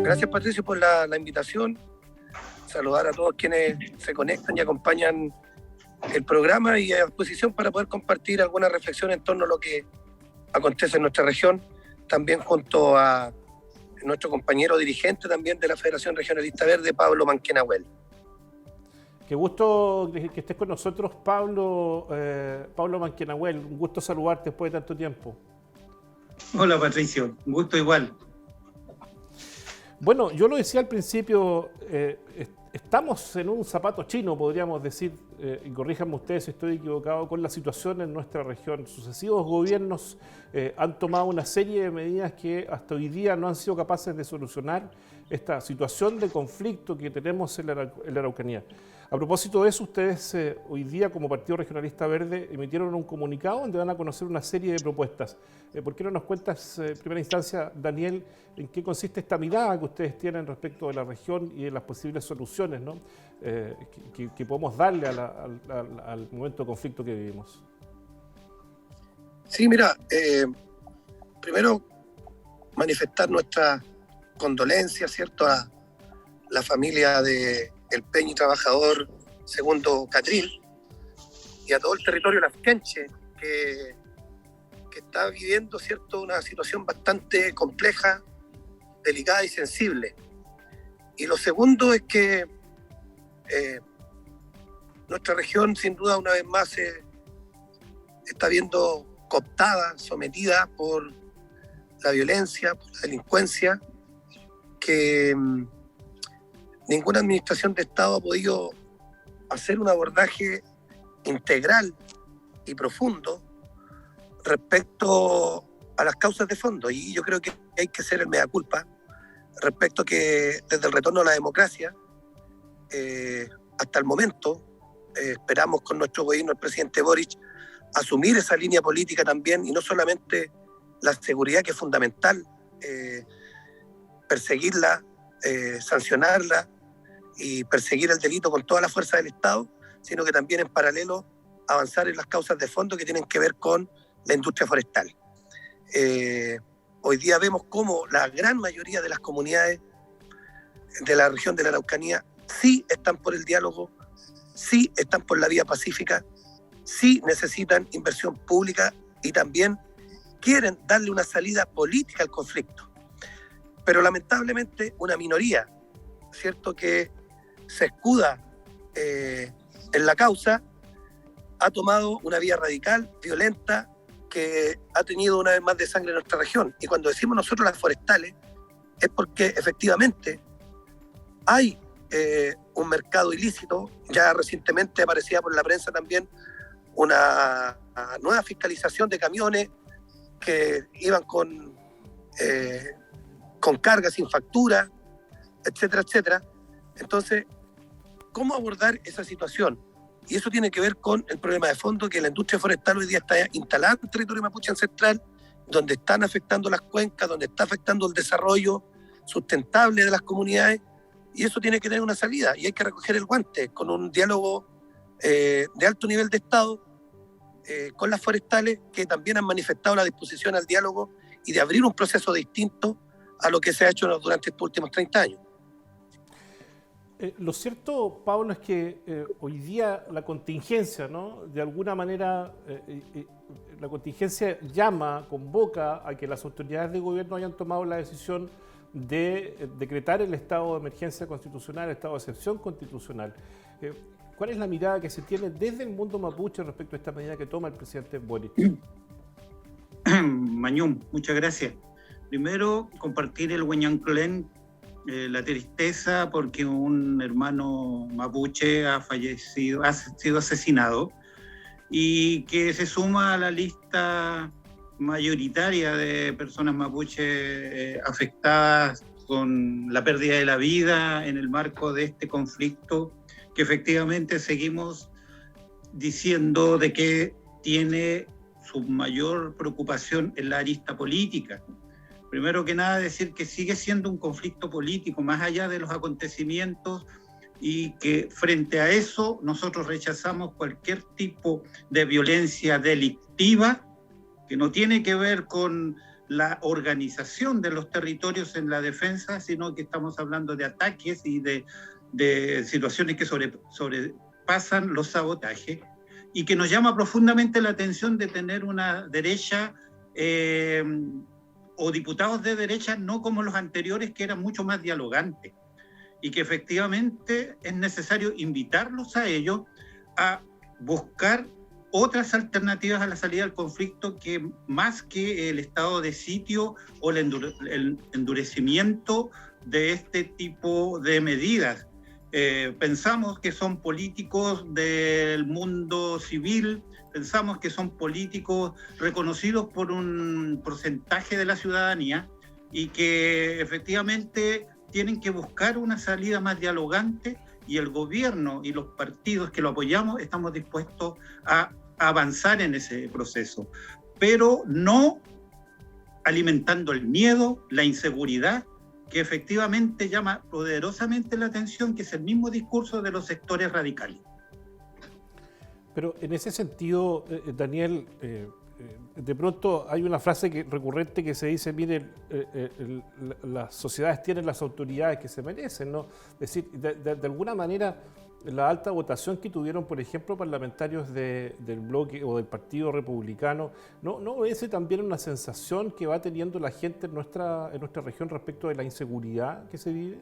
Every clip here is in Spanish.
Gracias, Patricio, por la invitación. Saludar a todos quienes se conectan y acompañan el programa y a disposición para poder compartir alguna reflexión en torno a lo que acontece en nuestra región, también junto a nuestro compañero dirigente también de la Federación Regionalista Verde, Pablo Manquenahuel. Qué gusto que estés con nosotros, Pablo Manquenahuel. Un gusto saludarte después de tanto tiempo. Hola, Patricio. Un gusto igual. Bueno, yo lo decía al principio, estamos en un zapato chino, podríamos decir, y corríjanme ustedes si estoy equivocado, con la situación en nuestra región. Sucesivos gobiernos han tomado una serie de medidas que hasta hoy día no han sido capaces de solucionar esta situación de conflicto que tenemos en la Araucanía. A propósito de eso, ustedes hoy día como Partido Regionalista Verde emitieron un comunicado donde van a conocer una serie de propuestas. ¿Por qué no nos cuentas, en primera instancia, Daniel, en qué consiste esta mirada que ustedes tienen respecto de la región y de las posibles soluciones, ¿no? que podemos darle al momento de conflicto que vivimos? Sí, mira, primero manifestar nuestra condolencia, ¿cierto?, a la familia de el Peñi trabajador Segundo Catril y a todo el territorio lafkenche que está viviendo, ¿cierto?, una situación bastante compleja, delicada y sensible. Y lo segundo es que nuestra región, sin duda, una vez más está viendo cooptada, sometida por la violencia, por la delincuencia, que ninguna administración de Estado ha podido hacer un abordaje integral y profundo respecto a las causas de fondo. Y yo creo que hay que hacer el mea culpa respecto a que desde el retorno a la democracia, hasta el momento, esperamos con nuestro gobierno, el presidente Boric, asumir esa línea política también, y no solamente la seguridad, que es fundamental, perseguirla, sancionarla y perseguir el delito con toda la fuerza del Estado, sino que también en paralelo avanzar en las causas de fondo que tienen que ver con la industria forestal. Hoy día vemos cómo la gran mayoría de las comunidades de la región de la Araucanía sí están por el diálogo, sí están por la vía pacífica, sí necesitan inversión pública y también quieren darle una salida política al conflicto. Pero lamentablemente una minoría, ¿cierto?, que se escuda en la causa, ha tomado una vía radical, violenta, que ha tenido una vez más de sangre en nuestra región. Y cuando decimos nosotros las forestales, es porque efectivamente hay un mercado ilícito. Ya recientemente aparecía por la prensa también una nueva fiscalización de camiones que iban con cargas sin factura, etcétera, etcétera. Entonces, ¿cómo abordar esa situación? Y eso tiene que ver con el problema de fondo, que la industria forestal hoy día está instalada en el territorio mapuche ancestral, donde están afectando las cuencas, donde está afectando el desarrollo sustentable de las comunidades, y eso tiene que tener una salida, y hay que recoger el guante con un diálogo de alto nivel de Estado con las forestales, que también han manifestado la disposición al diálogo y de abrir un proceso distinto a lo que se ha hecho durante estos últimos 30 años. Lo cierto, Pablo, es que hoy día la contingencia, ¿no?, de alguna manera, la contingencia llama, convoca a que las autoridades de gobierno hayan tomado la decisión de decretar el estado de emergencia constitucional, el estado de excepción constitucional. ¿Cuál es la mirada que se tiene desde el mundo mapuche respecto a esta medida que toma el presidente Boric? Mañum, muchas gracias. Primero, compartir el Hueñanclén, la tristeza porque un hermano mapuche ha fallecido, ha sido asesinado, y que se suma a la lista mayoritaria de personas mapuche afectadas con la pérdida de la vida en el marco de este conflicto, que efectivamente seguimos diciendo de que tiene su mayor preocupación en la arista política. Primero que nada, decir que sigue siendo un conflicto político, más allá de los acontecimientos, y que frente a eso nosotros rechazamos cualquier tipo de violencia delictiva que no tiene que ver con la organización de los territorios en la defensa, sino que estamos hablando de ataques y de situaciones que sobrepasan los sabotajes, y que nos llama profundamente la atención de tener una derecha o diputados de derecha no como los anteriores, que eran mucho más dialogantes, y que efectivamente es necesario invitarlos a ellos a buscar otras alternativas a la salida del conflicto, que más que el estado de sitio o el endurecimiento de este tipo de medidas. Pensamos que son políticos del mundo civil, pensamos que son políticos reconocidos por un porcentaje de la ciudadanía y que efectivamente tienen que buscar una salida más dialogante, y el gobierno y los partidos que lo apoyamos estamos dispuestos a avanzar en ese proceso, pero no alimentando el miedo, la inseguridad, que efectivamente llama poderosamente la atención, que es el mismo discurso de los sectores radicales. Pero en ese sentido, Daniel, de pronto hay una frase recurrente que se dice, mire, las sociedades tienen las autoridades que se merecen, ¿no? Es decir, de alguna manera, la alta votación que tuvieron, por ejemplo, parlamentarios del bloque o del Partido Republicano, ¿no obedece también una sensación que va teniendo la gente en nuestra región respecto de la inseguridad que se vive?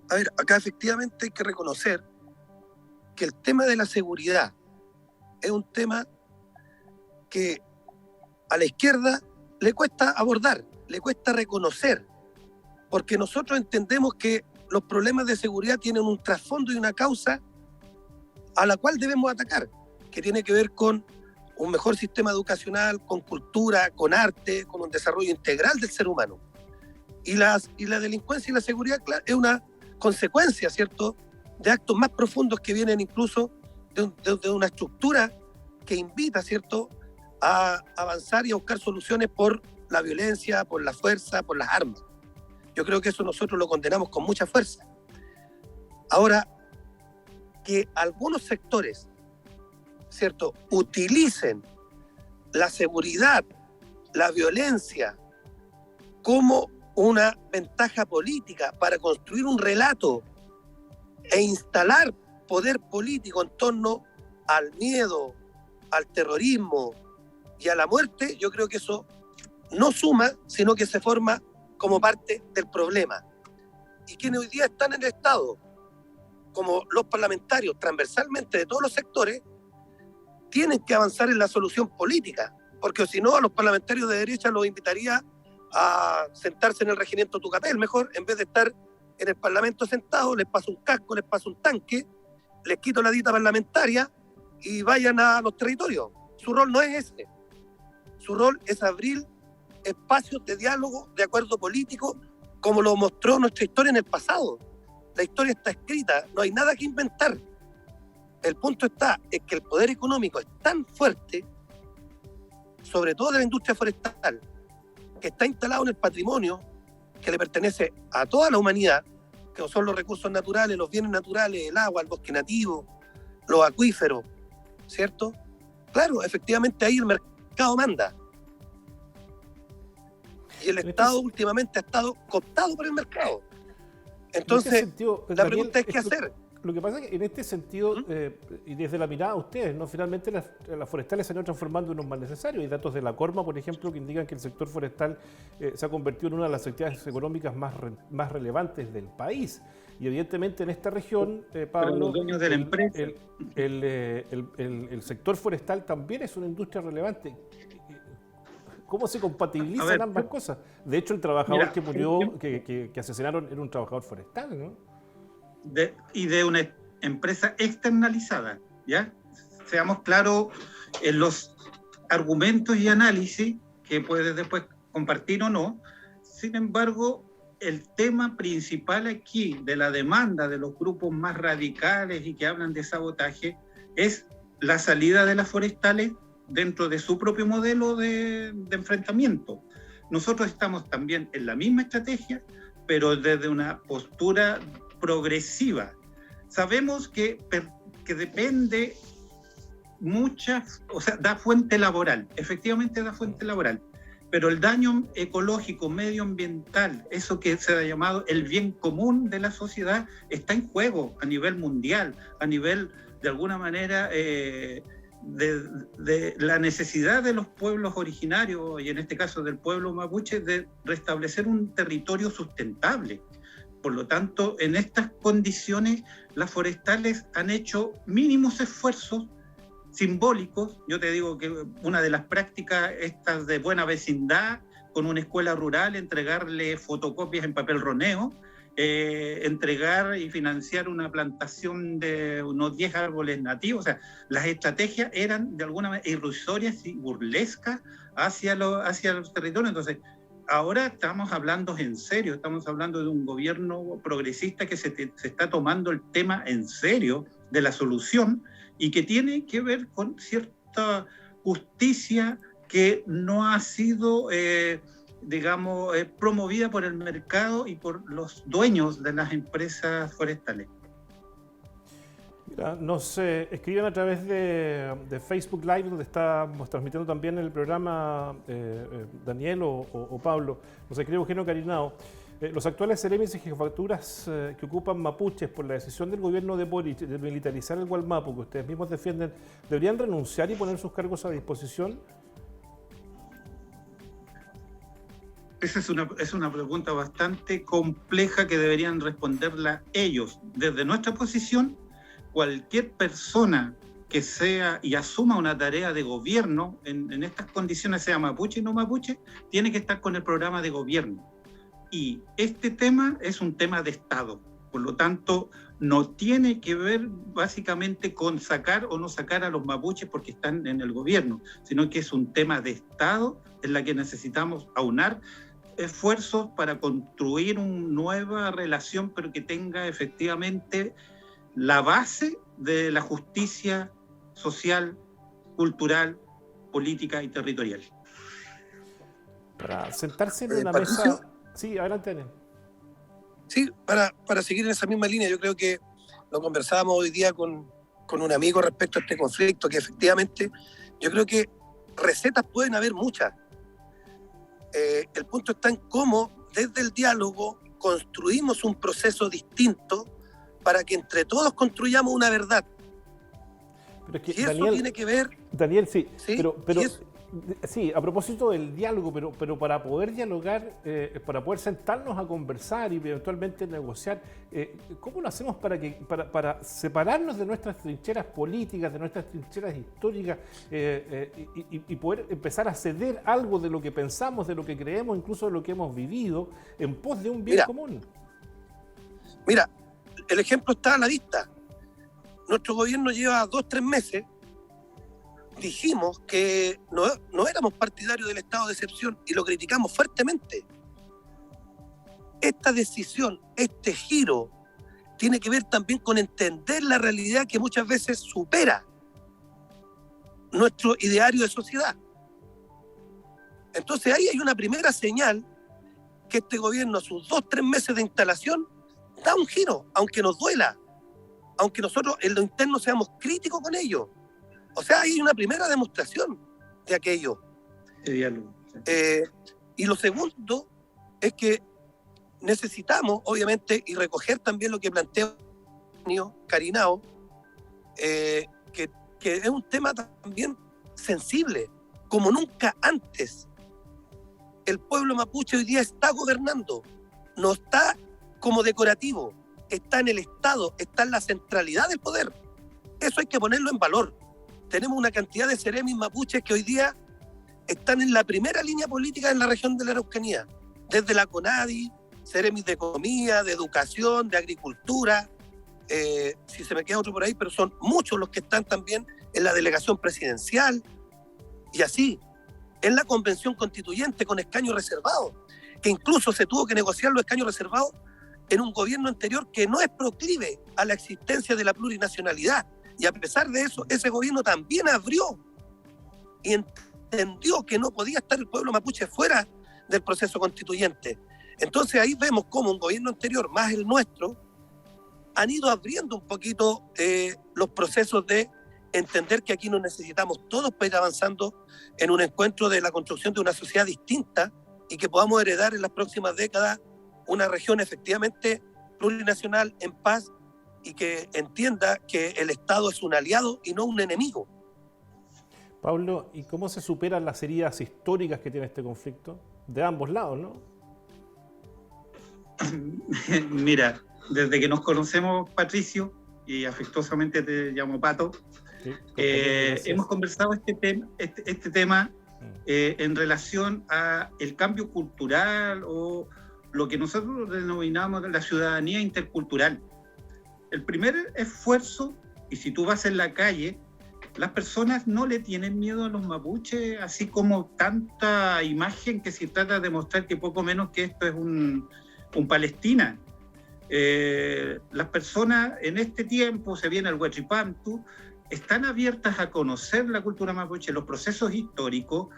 A ver, acá efectivamente hay que reconocer que el tema de la seguridad es un tema que a la izquierda le cuesta abordar, le cuesta reconocer, porque nosotros entendemos que los problemas de seguridad tienen un trasfondo y una causa a la cual debemos atacar, que tiene que ver con un mejor sistema educacional, con cultura, con arte, con un desarrollo integral del ser humano. Y la delincuencia y la seguridad, claro, es una consecuencia, ¿cierto?, de actos más profundos que vienen incluso de una estructura que invita, ¿cierto?, a avanzar y a buscar soluciones por la violencia, por la fuerza, por las armas. Yo creo que eso nosotros lo condenamos con mucha fuerza. Ahora, que algunos sectores, ¿cierto?, utilicen la seguridad, la violencia, como una ventaja política para construir un relato e instalar poder político en torno al miedo, al terrorismo y a la muerte, yo creo que eso no suma, sino que se forma como parte del problema. Y quienes hoy día están en el Estado, como los parlamentarios, transversalmente de todos los sectores, tienen que avanzar en la solución política, porque si no, a los parlamentarios de derecha los invitaría a sentarse en el regimiento Tucapel, mejor, en vez de estar en el Parlamento sentados, les paso un casco, les paso un tanque, les quito la dita parlamentaria y vayan a los territorios. Su rol no es ese. Su rol es abrir espacios de diálogo, de acuerdo político, como lo mostró nuestra historia en el pasado. La historia está escrita, no hay nada que inventar. El punto es que el poder económico es tan fuerte, sobre todo de la industria forestal, que está instalado en el patrimonio que le pertenece a toda la humanidad, que son los recursos naturales, los bienes naturales, el agua, el bosque nativo, los acuíferos, ¿cierto? Claro, efectivamente ahí el mercado manda. Y el Estado últimamente ha estado cooptado por el mercado. Entonces, sentido, la Daniel, pregunta es qué hacer. Lo que pasa es que en este sentido, y desde la mirada de ustedes, ¿no?, finalmente las forestales se han ido transformando en un mal necesario. Hay datos de la Corma, por ejemplo, que indican que el sector forestal se ha convertido en una de las actividades económicas más relevantes del país. Y evidentemente en esta región, Pablo, los dueños de la empresa, el sector forestal también es una industria relevante. ¿Cómo se compatibilizan ambas cosas? De hecho, el trabajador que murió, que asesinaron, era un trabajador forestal, ¿no? Y de una empresa externalizada, ¿ya? Seamos claros en los argumentos y análisis que puedes después compartir o no. Sin embargo, el tema principal aquí de la demanda de los grupos más radicales y que hablan de sabotaje es la salida de las forestales dentro de su propio modelo de enfrentamiento. Nosotros estamos también en la misma estrategia, pero desde una postura progresiva. Sabemos que depende o sea, da fuente laboral, efectivamente da fuente laboral, pero el daño ecológico, medioambiental, eso que se ha llamado el bien común de la sociedad, está en juego a nivel mundial, a nivel, de alguna manera, de la necesidad de los pueblos originarios, y en este caso del pueblo mapuche, de restablecer un territorio sustentable. Por lo tanto, en estas condiciones, las forestales han hecho mínimos esfuerzos simbólicos. Yo te digo que una de las prácticas estas de buena vecindad, con una escuela rural, entregarle fotocopias en papel roneo, entregar y financiar una plantación de unos 10 árboles nativos. O sea, las estrategias eran de alguna manera irrisorias y burlescas hacia los territorios. Entonces, ahora estamos hablando en serio, estamos hablando de un gobierno progresista que se está tomando el tema en serio de la solución y que tiene que ver con cierta justicia que no ha sido, promovida por el mercado y por los dueños de las empresas forestales. Mira, nos escriben a través de Facebook Live, donde estamos transmitiendo también el programa Daniel o Pablo. Nos escribe Eugenio Carinao. Los actuales seremis y jefaturas que ocupan mapuches por la decisión del gobierno de Boric de militarizar el Gualmapu, que ustedes mismos defienden, ¿deberían renunciar y poner sus cargos a disposición? Esa es una pregunta bastante compleja que deberían responderla ellos. Desde nuestra posición, cualquier persona que sea y asuma una tarea de gobierno en estas condiciones, sea mapuche o no mapuche, tiene que estar con el programa de gobierno. Y este tema es un tema de Estado, por lo tanto no tiene que ver básicamente con sacar o no sacar a los mapuches porque están en el gobierno, sino que es un tema de Estado en la que necesitamos aunar esfuerzos para construir una nueva relación, pero que tenga efectivamente la base de la justicia social, cultural, política y territorial. Para sentarse en una mesa... Sí, adelante, Daniel. Sí, para seguir en esa misma línea, yo creo que lo conversábamos hoy día con un amigo respecto a este conflicto, que efectivamente yo creo que recetas pueden haber muchas. El punto está en cómo desde el diálogo construimos un proceso distinto para que entre todos construyamos una verdad. Pero es que, y eso tiene que ver... Daniel, sí, ¿sí? pero sí, a propósito del diálogo, pero para poder dialogar, para poder sentarnos a conversar y eventualmente negociar, ¿cómo lo hacemos para separarnos de nuestras trincheras políticas, de nuestras trincheras históricas y poder empezar a ceder algo de lo que pensamos, de lo que creemos, incluso de lo que hemos vivido, en pos de un bien común? Mira, el ejemplo está a la vista. Nuestro gobierno lleva 2-3 meses. Dijimos que no éramos partidarios del estado de excepción y lo criticamos fuertemente. Esta decisión, este giro, tiene que ver también con entender la realidad que muchas veces supera nuestro ideario de sociedad. Entonces ahí hay una primera señal que este gobierno, a sus 2-3 meses de instalación, da un giro, aunque nos duela, aunque nosotros en lo interno seamos críticos con ello. O sea, hay una primera demostración de aquello. Y lo segundo es que necesitamos, obviamente, y recoger también lo que plantea Carinao, que es un tema también sensible, como nunca antes. El pueblo mapuche hoy día está gobernando, no está como decorativo, está en el Estado, está en la centralidad del poder. Eso hay que ponerlo en valor. Tenemos una cantidad de seremis mapuches que hoy día están en la primera línea política en la región de la Araucanía, desde la CONADI, seremis de economía, de educación, de agricultura, si se me queda otro por ahí, pero son muchos los que están también en la delegación presidencial, y así, en la convención constituyente con escaños reservados, que incluso se tuvo que negociar los escaños reservados en un gobierno anterior que no es proclive a la existencia de la plurinacionalidad. Y a pesar de eso, ese gobierno también abrió y entendió que no podía estar el pueblo mapuche fuera del proceso constituyente. Entonces ahí vemos cómo un gobierno anterior, más el nuestro, han ido abriendo un poquito los procesos de entender que aquí nos necesitamos todos para ir avanzando en un encuentro de la construcción de una sociedad distinta y que podamos heredar en las próximas décadas una región efectivamente plurinacional, en paz, y que entienda que el Estado es un aliado y no un enemigo. Pablo, ¿y cómo se superan las heridas históricas que tiene este conflicto? De ambos lados, ¿no? Mira, desde que nos conocemos, Patricio, y afectuosamente te llamo Pato, sí, hemos conversado este tema en relación a el cambio cultural o lo que nosotros denominamos la ciudadanía intercultural. El primer esfuerzo, y si tú vas en la calle, las personas no le tienen miedo a los mapuches, así como tanta imagen que se trata de mostrar que poco menos que esto es un Palestina. Las personas en este tiempo, se viene el Huachipantu, están abiertas a conocer la cultura mapuche, los procesos históricos.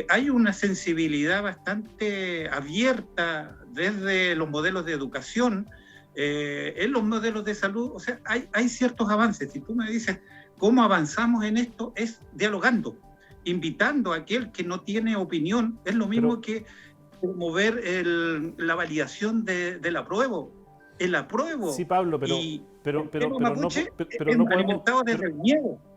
Hay una sensibilidad bastante abierta desde los modelos de educación, en los modelos de salud. O sea, hay ciertos avances. Si tú me dices cómo avanzamos en esto, es dialogando, invitando a aquel que no tiene opinión. Es lo mismo que promover la validación del apruebo. El apruebo. Sí, Pablo,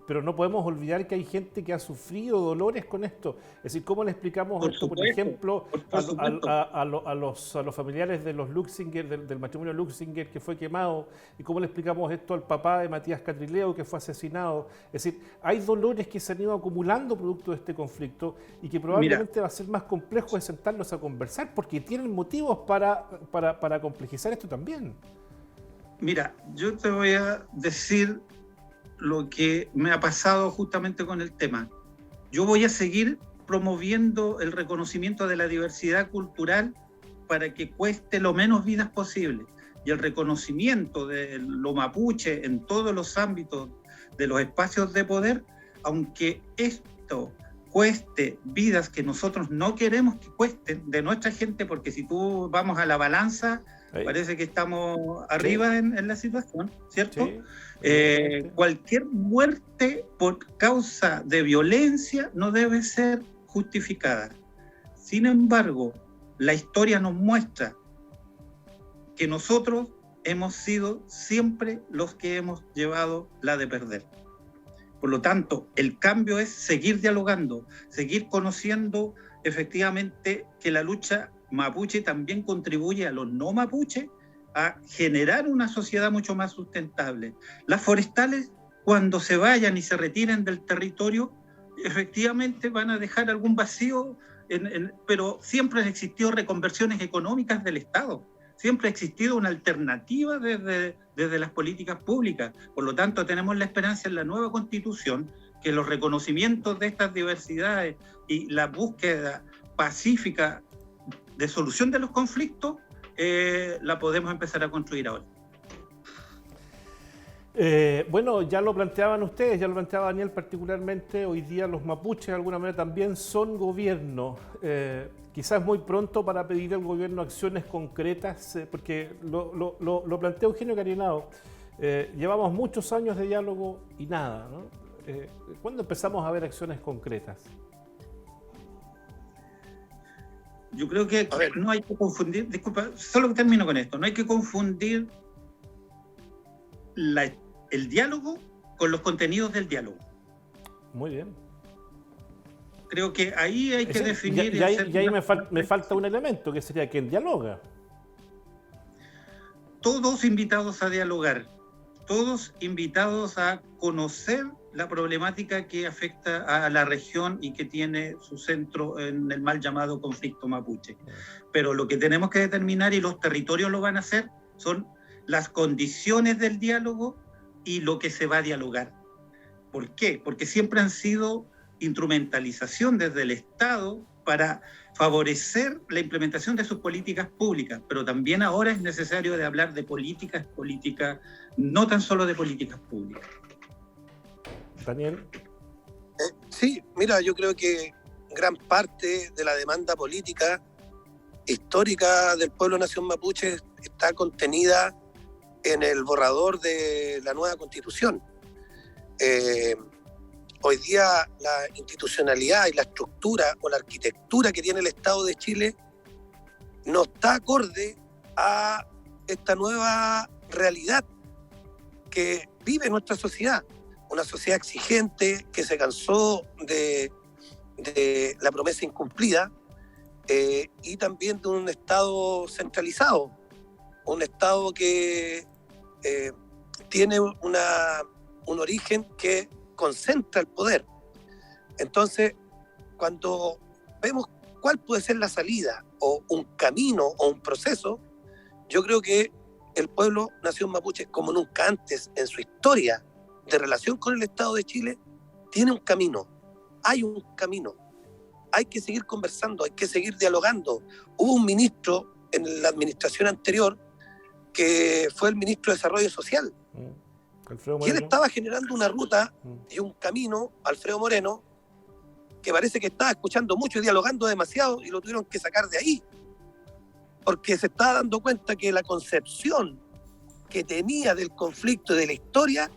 pero no podemos olvidar que hay gente que ha sufrido dolores con esto. Es decir, ¿cómo le explicamos esto, por ejemplo, a los familiares de los Luxinger, del matrimonio Luxinger que fue quemado? ¿Y cómo le explicamos esto al papá de Matías Catrileo que fue asesinado? Es decir, hay dolores que se han ido acumulando producto de este conflicto y que probablemente va a ser más complejo de sentarnos a conversar porque tienen motivos para complejizar esto también. Mira, yo te voy a decir lo que me ha pasado justamente con el tema. Yo voy a seguir promoviendo el reconocimiento de la diversidad cultural para que cueste lo menos vidas posible. Y el reconocimiento de lo mapuche en todos los ámbitos de los espacios de poder, aunque esto cueste vidas que nosotros no queremos que cuesten de nuestra gente, porque si tú vamos a la balanza, parece que estamos arriba en la situación, ¿cierto? Sí. Cualquier muerte por causa de violencia no debe ser justificada. Sin embargo, la historia nos muestra que nosotros hemos sido siempre los que hemos llevado la de perder. Por lo tanto, el cambio es seguir dialogando, seguir conociendo efectivamente que la lucha mapuche también contribuye a los no mapuches a generar una sociedad mucho más sustentable. Las forestales, cuando se vayan y se retiren del territorio, efectivamente van a dejar algún vacío, pero siempre han existido reconversiones económicas del Estado, siempre ha existido una alternativa desde las políticas públicas. Por lo tanto, tenemos la esperanza en la nueva Constitución que los reconocimientos de estas diversidades y la búsqueda pacífica de solución de los conflictos, la podemos empezar a construir ahora. Bueno, ya lo planteaban ustedes, ya lo planteaba Daniel particularmente, hoy día los mapuches de alguna manera también son gobierno. Quizás muy pronto para pedir al gobierno acciones concretas, porque lo plantea Eugenio Carinao. Llevamos muchos años de diálogo y nada, ¿no? ¿Cuándo empezamos a ver acciones concretas? Yo creo que no hay que confundir, disculpa, solo que termino con esto, no hay que confundir el diálogo con los contenidos del diálogo. Muy bien. Creo que ahí hay que definir... Y ahí me falta un elemento, que sería quién dialoga. Todos invitados a dialogar, todos invitados a conocer la problemática que afecta a la región y que tiene su centro en el mal llamado conflicto mapuche. Pero lo que tenemos que determinar, y los territorios lo van a hacer, son las condiciones del diálogo y lo que se va a dialogar. ¿Por qué? Porque siempre han sido instrumentalización desde el Estado para favorecer la implementación de sus políticas públicas, pero también ahora es necesario de hablar de políticas, no tan solo de políticas públicas. Daniel. Sí, mira, yo creo que gran parte de la demanda política histórica del pueblo nación mapuche está contenida en el borrador de la nueva Constitución. hoy día la institucionalidad y la estructura o la arquitectura que tiene el Estado de Chile no está acorde a esta nueva realidad que vive nuestra sociedad. Una sociedad exigente que se cansó de la promesa incumplida y también de un Estado centralizado, un Estado que tiene un origen que concentra el poder. Entonces, cuando vemos cuál puede ser la salida o un camino o un proceso, yo creo que el pueblo nación mapuche, como nunca antes en su historia de relación con el Estado de Chile, tiene un camino, hay un camino. Hay que seguir conversando, hay que seguir dialogando. Hubo un ministro en la administración anterior que fue el ministro de Desarrollo Social. Alfredo Y él Moreno. estaba generando una ruta y un camino, Alfredo Moreno, que parece que estaba escuchando mucho y dialogando demasiado y lo tuvieron que sacar de ahí. Porque se estaba dando cuenta que la concepción que tenía del conflicto y de la historia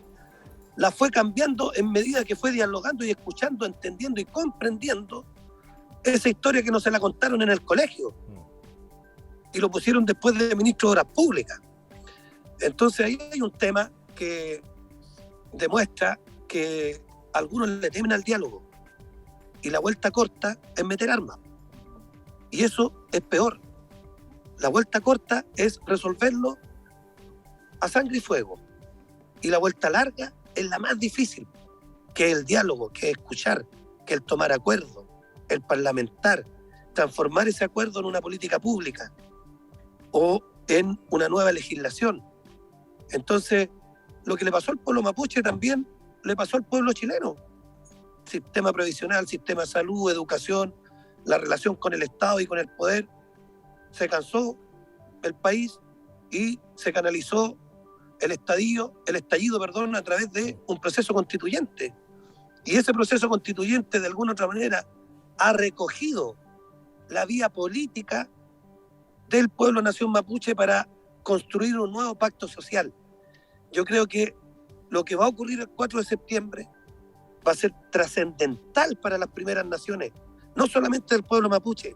la fue cambiando en medida que fue dialogando y escuchando, entendiendo y comprendiendo esa historia que no se la contaron en el colegio y lo pusieron después de ministro de Obras Públicas. Entonces ahí hay un tema que demuestra que algunos le temen al diálogo y la vuelta corta es meter armas. Y eso es peor. La vuelta corta es resolverlo a sangre y fuego. Y la vuelta larga es la más difícil, que el diálogo, que escuchar, que el tomar acuerdo, el parlamentar, transformar ese acuerdo en una política pública o en una nueva legislación. Entonces, lo que le pasó al pueblo mapuche también le pasó al pueblo chileno. Sistema previsional, sistema de salud, educación, la relación con el Estado y con el poder. Se cansó el país y se canalizó el estallido, a través de un proceso constituyente. Y ese proceso constituyente, de alguna otra manera, ha recogido la vía política del pueblo nación mapuche para construir un nuevo pacto social. Yo creo que lo que va a ocurrir el 4 de septiembre va a ser trascendental para las primeras naciones, no solamente del pueblo mapuche.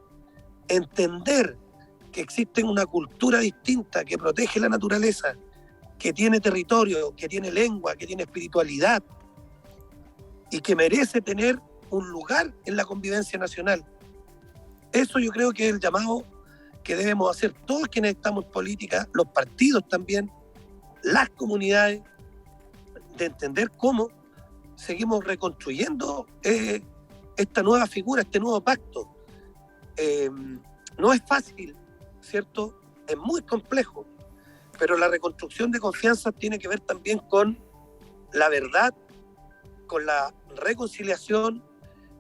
Entender que existe una cultura distinta que protege la naturaleza, que tiene territorio, que tiene lengua, que tiene espiritualidad y que merece tener un lugar en la convivencia nacional. Eso yo creo que es el llamado que debemos hacer todos quienes estamos en política, los partidos también, las comunidades, de entender cómo seguimos reconstruyendo esta nueva figura, este nuevo pacto. No es fácil, ¿cierto? Es muy complejo, pero la reconstrucción de confianza tiene que ver también con la verdad, con la reconciliación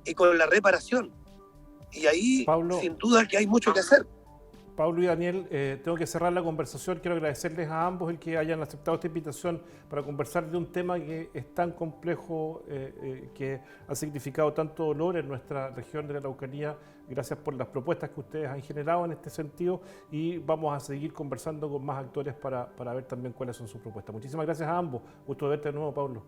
y con la reparación. Y ahí, Pablo, sin duda que hay mucho que hacer. Pablo y Daniel, tengo que cerrar la conversación. Quiero agradecerles a ambos el que hayan aceptado esta invitación para conversar de un tema que es tan complejo, que ha significado tanto dolor en nuestra región de la Araucanía. Gracias por las propuestas que ustedes han generado en este sentido y vamos a seguir conversando con más actores para ver también cuáles son sus propuestas. Muchísimas gracias a ambos. Gusto de verte de nuevo, Pablo.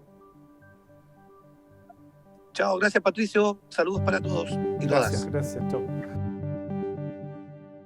Chao, gracias Patricio. Saludos para todos y todas. Gracias, chao.